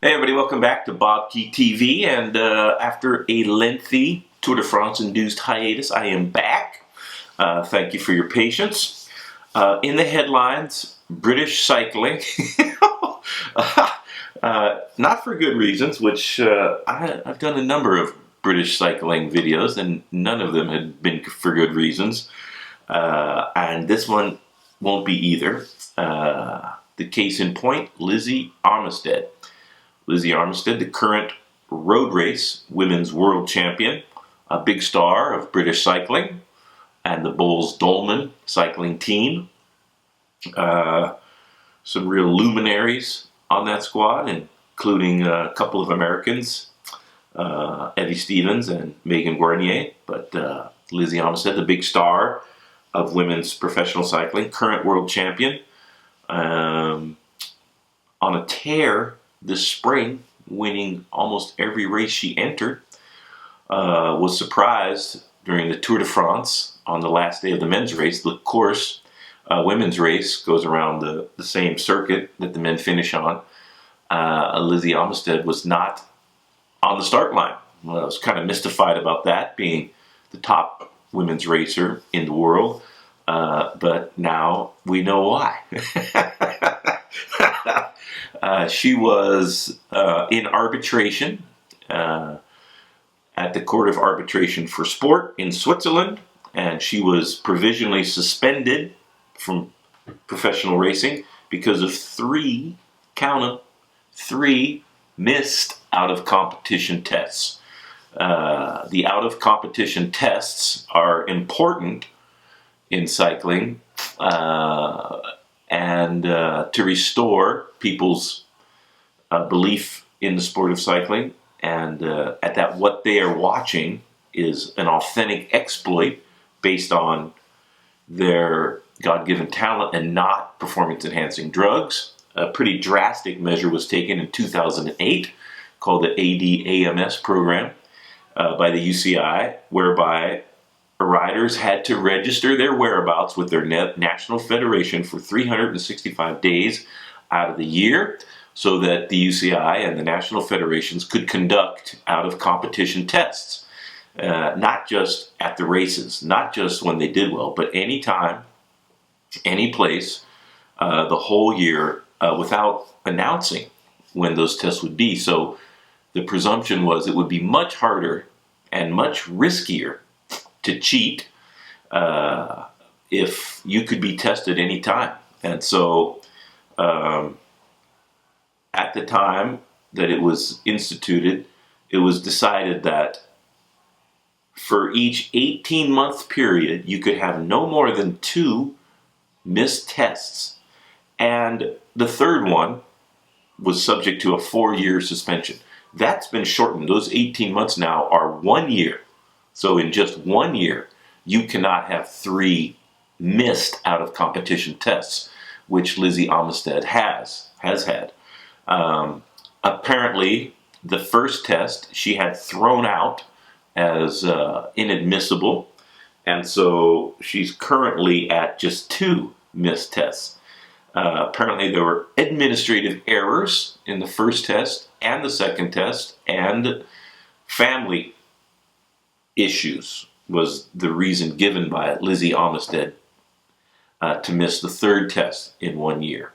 Hey everybody, welcome back to BobkeTV, and after a lengthy Tour de France-induced hiatus, I am back. Thank you for your patience. In the headlines, British cycling, not for good reasons, which I've done a number of British cycling videos, and none of them had been for good reasons, and this one won't be either. The case in point, Lizzie Armitstead. Lizzie Armitstead, the current road race women's world champion, a big star of British cycling, and the Bowles-Dolman cycling team. Some real luminaries on that squad, including a couple of Americans, Evie Stevens and Megan Guarnier. But Lizzie Armitstead, the big star of women's professional cycling, current world champion, on a tear this spring, winning almost every race she entered, was surprised during the Tour de France on the last day of the men's race. The course, women's race, goes around the same circuit that the men finish on. Lizzie Armitstead was not on the start line. I was kind of mystified about that, being the top women's racer in the world, but now we know why. She was in arbitration at the Court of Arbitration for Sport in Switzerland, and she was provisionally suspended from professional racing because of three missed out-of-competition tests. The out-of-competition tests are important in cycling, and to restore people's belief in the sport of cycling, and at that what they are watching is an authentic exploit based on their God-given talent and not performance-enhancing drugs. A pretty drastic measure was taken in 2008 called the ADAMS program by the UCI, whereby riders had to register their whereabouts with their national federation for 365 days out of the year, so that the UCI and the national federations could conduct out-of-competition tests, not just at the races, not just when they did well, but any time, any place, the whole year, without announcing when those tests would be. So the presumption was it would be much harder and much riskier to cheat if you could be tested any time. And so at the time that it was instituted, it was decided that for each 18-month period, you could have no more than 2 missed tests. And the third one was subject to a 4-year suspension. That's been shortened. Those 18 months now are 1 year. So in just 1 year, you cannot have 3 missed out-of-competition tests, which Lizzie Armitstead has had. Apparently, the first test she had thrown out as inadmissible, and so she's currently at just 2 missed tests. Apparently, there were administrative errors in the first test and the second test, and family issues was the reason given by Lizzie Armitstead to miss the third test in 1 year.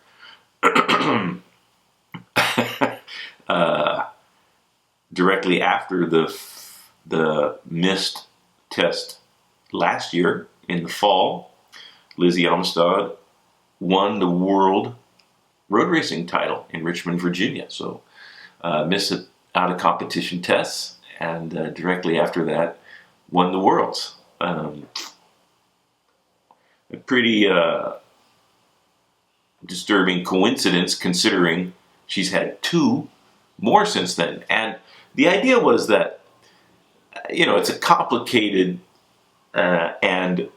Directly after the missed test last year in the fall, Lizzie Armitstead won the world road racing title in Richmond, Virginia. So missed out of competition tests, and directly after that won the worlds. A pretty disturbing coincidence, considering she's had 2 more since then. And the idea was that, it's a complicated and,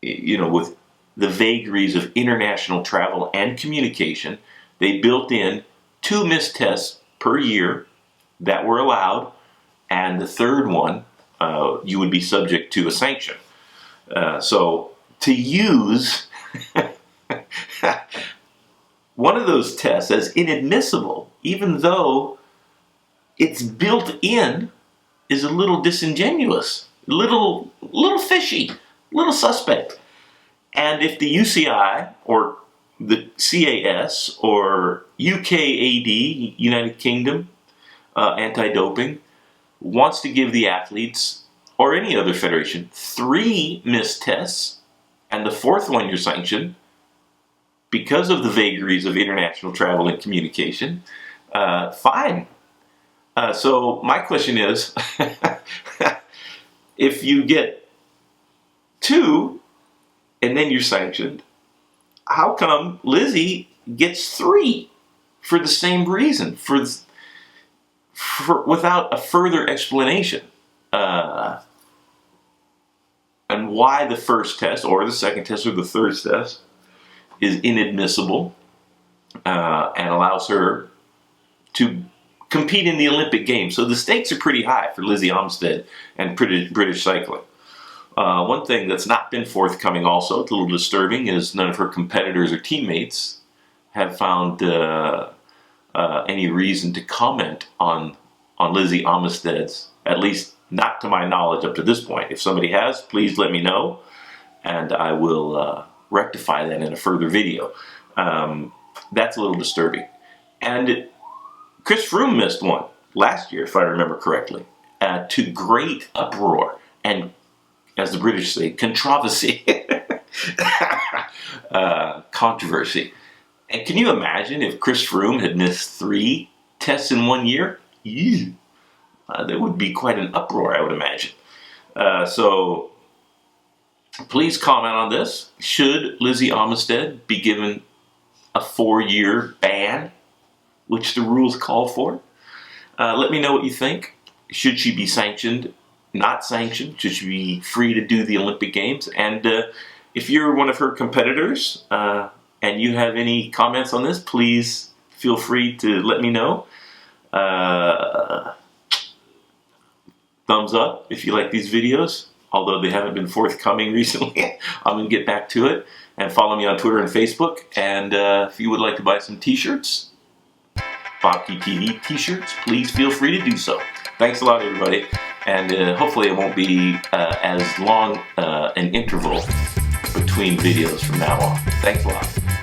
with the vagaries of international travel and communication, they built in 2 missed tests per year that were allowed, and the third one, you would be subject to a sanction. So to use one of those tests as inadmissible, even though it's built in, is a little disingenuous, little fishy, little suspect. And if the UCI or the CAS or UKAD, United Kingdom, anti-doping, wants to give the athletes or any other federation 3 missed tests, and the 4th one you're sanctioned because of the vagaries of international travel and communication, fine. So my question is, if you get 2 and then you're sanctioned, how come Lizzie gets 3 for the same reason, without a further explanation? And why the first test or the second test or the third test is inadmissible and allows her to compete in the Olympic Games. So the stakes are pretty high for Lizzie Armitstead and British cycling. One thing that's not been forthcoming also, it's a little disturbing, is none of her competitors or teammates have found any reason to comment on Lizzie Armitstead's, at least not to my knowledge up to this point. If somebody has, please let me know, and I will rectify that in a further video. That's a little disturbing. And Chris Froome missed one last year, if I remember correctly, to great uproar and, as the British say, controversy. Controversy. And can you imagine if Chris Froome had missed 3 tests in 1 year? Ew. There would be quite an uproar, I would imagine. So please comment on this. Should Lizzie Armitstead be given a 4-year ban, which the rules call for? Let me know what you think. Should she be sanctioned? Not sanctioned? Should she be free to do the Olympic Games? And if you're one of her competitors and you have any comments on this, please feel free to let me know. Thumbs up if you like these videos, although they haven't been forthcoming recently. I'm going to get back to it. And follow me on Twitter and Facebook. And if you would like to buy some t-shirts, BobkeTV t-shirts, please feel free to do so. Thanks a lot, everybody. And hopefully it won't be as long an interval between videos from now on. Thanks a lot.